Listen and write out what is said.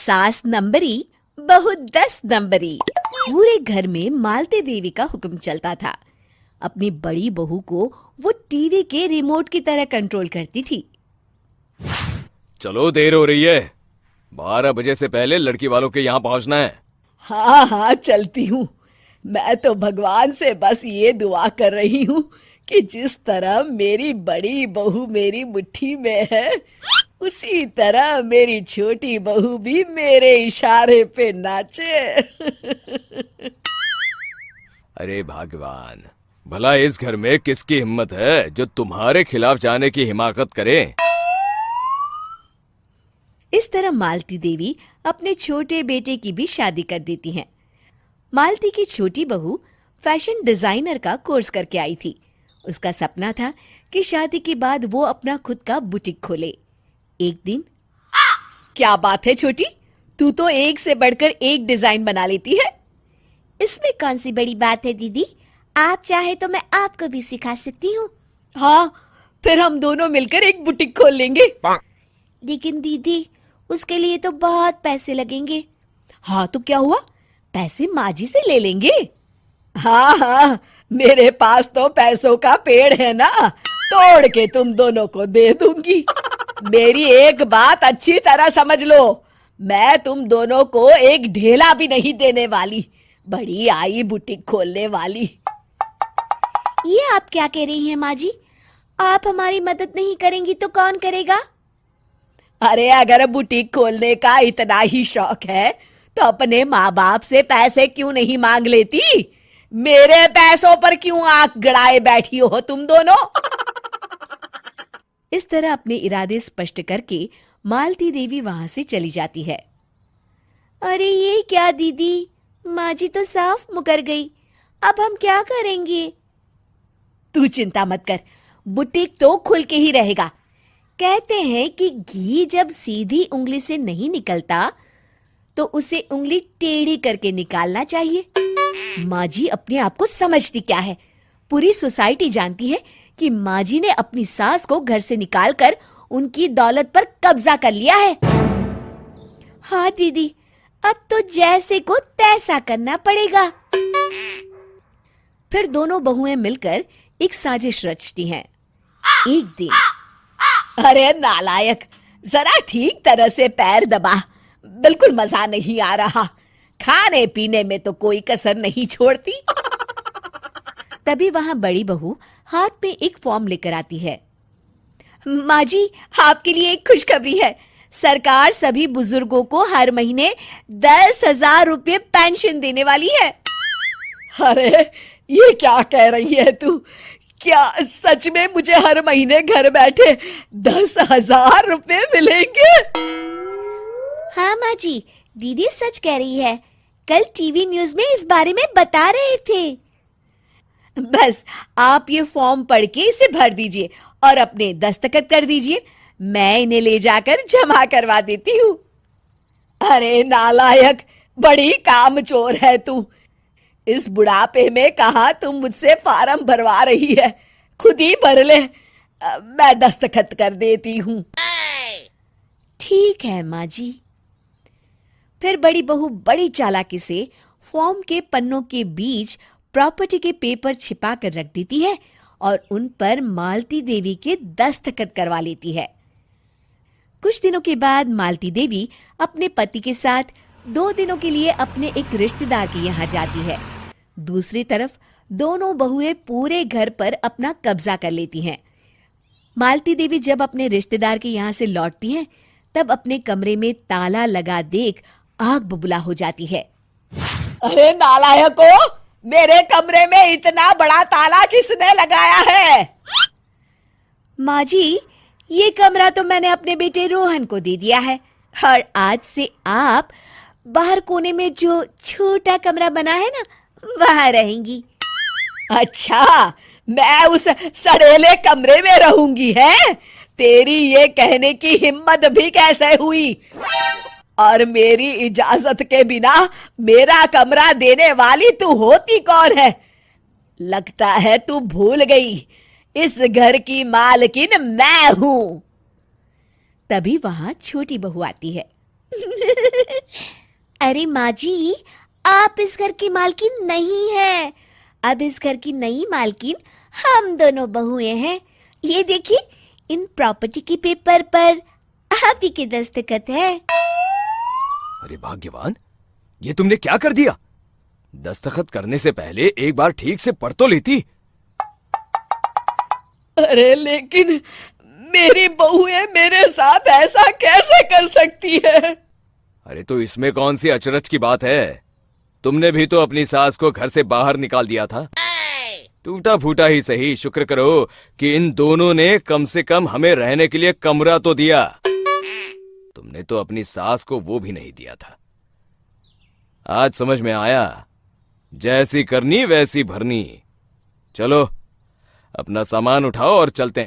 सास नंबरी, बहू 10 नंबरी। पूरे घर में मालती देवी का हुक्म चलता था। अपनी बड़ी बहू को वो टीवी के रिमोट की तरह कंट्रोल करती थी। चलो, देर हो रही है। 12 बजे से पहले लड़की वालों के यहाँ पहुंचना है। हाँ हाँ, चलती हूँ। मैं तो भगवान से बस ये दुआ कर रही हूँ कि जिस तरह मेरी बड़ी बहू मेरी मुट्ठी में है, उसी तरह मेरी छोटी बहू भी मेरे इशारे पे नाचे। अरे भगवान, भला इस घर में किसकी हिम्मत है जो तुम्हारे खिलाफ जाने की हिमाकत करे। इस तरह मालती देवी अपने छोटे बेटे की भी शादी कर देती हैं। मालती की छोटी बहू फैशन डिजाइनर का कोर्स करके आई थी। उसका सपना था कि शादी के बाद वो अपना खुद का बुटीक खोले। एक दिन, क्या बात है छोटी, तू तो एक से बढ़कर एक डिजाइन बना लेती है। इसमें कौन सी बड़ी बात है दीदी? आप चाहे तो मैं आपको भी सिखा सकती हूँ। हाँ, फिर हम दोनों मिलकर एक बुटीक खोल लेंगे। लेकिन दीदी, उसके लिए तो बहुत पैसे लगेंगे। हाँ तो क्या हुआ, पैसे माँ जी से ले लेंगे। हाँ हाँ, मेरे पास तो पैसों का पेड़ है ना, तोड़ के तुम दोनों को दे दूंगी। मेरी एक बात अच्छी तरह समझ लो, मैं तुम दोनों को एक ढेला भी नहीं देने वाली। बड़ी आई बुटीक खोलने वाली। ये आप क्या कह रही हैं माँ जी? आप हमारी मदद नहीं करेंगी तो कौन करेगा? अरे अगर बुटीक खोलने का इतना ही शौक है तो अपने माँ बाप से पैसे क्यों नहीं मांग लेती? मेरे पैसों पर क्यों आंख गड़ाए बैठी हो तुम दोनों? इस तरह अपने इरादे स्पष्ट करके मालती देवी वहां से चली जाती है। अरे ये क्या दीदी, माँ जी तो साफ मुकर गई। अब हम क्या करेंगे? तू चिंता मत कर, बुटीक तो खुल के ही रहेगा। कहते हैं कि घी जब सीधी उंगली से नहीं निकलता तो उसे उंगली टेढ़ी करके निकालना चाहिए। माँ जी अपने आप को समझती क्या है? पूरी सोसाइटी जानती है कि माँ जी ने अपनी सास को घर से निकालकर उनकी दौलत पर कब्जा कर लिया है। हाँ दीदी, अब तो जैसे को तैसा करना पड़ेगा। फिर दोनों बहुएं मिलकर एक साजिश रचती हैं। एक दिन, अरे नालायक, जरा ठीक तरह से पैर दबा, बिल्कुल मजा नहीं आ रहा। खाने पीने में तो कोई कसर नहीं छोड़ती। तभी वहां बड़ी बहू हाथ में एक फॉर्म लेकर आती है। माँ जी, आपके लिए एक खुशखबरी है। सरकार सभी बुजुर्गों को हर महीने 10,000 रुपये पेंशन देने वाली है। अरे ये क्या कह रही है तू? क्या सच में मुझे हर महीने घर बैठे 10,000 रुपये मिलेंगे? हाँ माँ जी, दीदी सच कह रही है। कल टीवी न्यूज में इस बारे में बता रहे थे। बस आप ये फॉर्म पढ़ के इसे भर दीजिए और अपने दस्तखत कर दीजिए। मैं इन्हें ले जाकर जमा करवा देती हूँ। अरे नालायक, बड़ी कामचोर है तू। इस बुढ़ापे में कहाँ तुम मुझसे फार्म भरवा रही है? खुद ही भर ले, मैं दस्तखत कर देती हूँ। ठीक है माँ जी। फिर बड़ी बहू बड़ी चालाकी से फॉर्म के पन्नों के बीच प्रॉपर्टी के पेपर छिपा कर रख देती है और उन पर मालती देवी के दस्तखत करवा लेती है। कुछ दिनों के बाद मालती देवी अपने पति के साथ 2 दिनों के लिए अपने एक रिश्तेदार के यहाँ जाती है। दूसरी तरफ दोनों बहुएं पूरे घर पर अपना कब्जा कर लेती हैं। मालती देवी जब अपने रिश्तेदार के यहाँ से लौटती हैं, तब अपने कमरे में ताला लगा देख आग बबूला हो जाती है। अरे नालायको, मेरे कमरे में इतना बड़ा ताला किसने लगाया है? माँ जी, ये कमरा तो मैंने अपने बेटे रोहन को दे दिया है और आज से आप बाहर कोने में जो छोटा कमरा बना है ना, वहां रहेंगी। अच्छा, मैं उस सड़ेले कमरे में रहूंगी है? तेरी ये कहने की हिम्मत भी कैसे हुई? और मेरी इजाजत के बिना मेरा कमरा देने वाली तू होती कौन है? लगता है तू भूल गई, इस घर की मालकिन मैं हूं। तभी वहां छोटी बहू आती है। अरे माँ जी, आप इस घर की मालकिन नहीं है। अब इस घर की नई मालकिन हम दोनों बहुएं हैं। ये देखिए, इन प्रॉपर्टी के पेपर पर आप ही के दस्तखत है। अरे भाग्यवान, ये तुमने क्या कर दिया? दस्तखत करने से पहले एक बार ठीक से पढ़ तो लेती। अरे लेकिन मेरी बहुएं मेरे साथ ऐसा कैसे कर सकती है? अरे तो इसमें कौन सी अचरज की बात है? तुमने भी तो अपनी सास को घर से बाहर निकाल दिया था। टूटा फूटा ही सही, शुक्र करो कि इन दोनों ने कम से कम हमें रहने के लिए कमरा तो दिया। तुमने तो अपनी सास को वो भी नहीं दिया था। आज समझ में आया, जैसी करनी वैसी भरनी। चलो अपना सामान उठाओ और चलते हैं।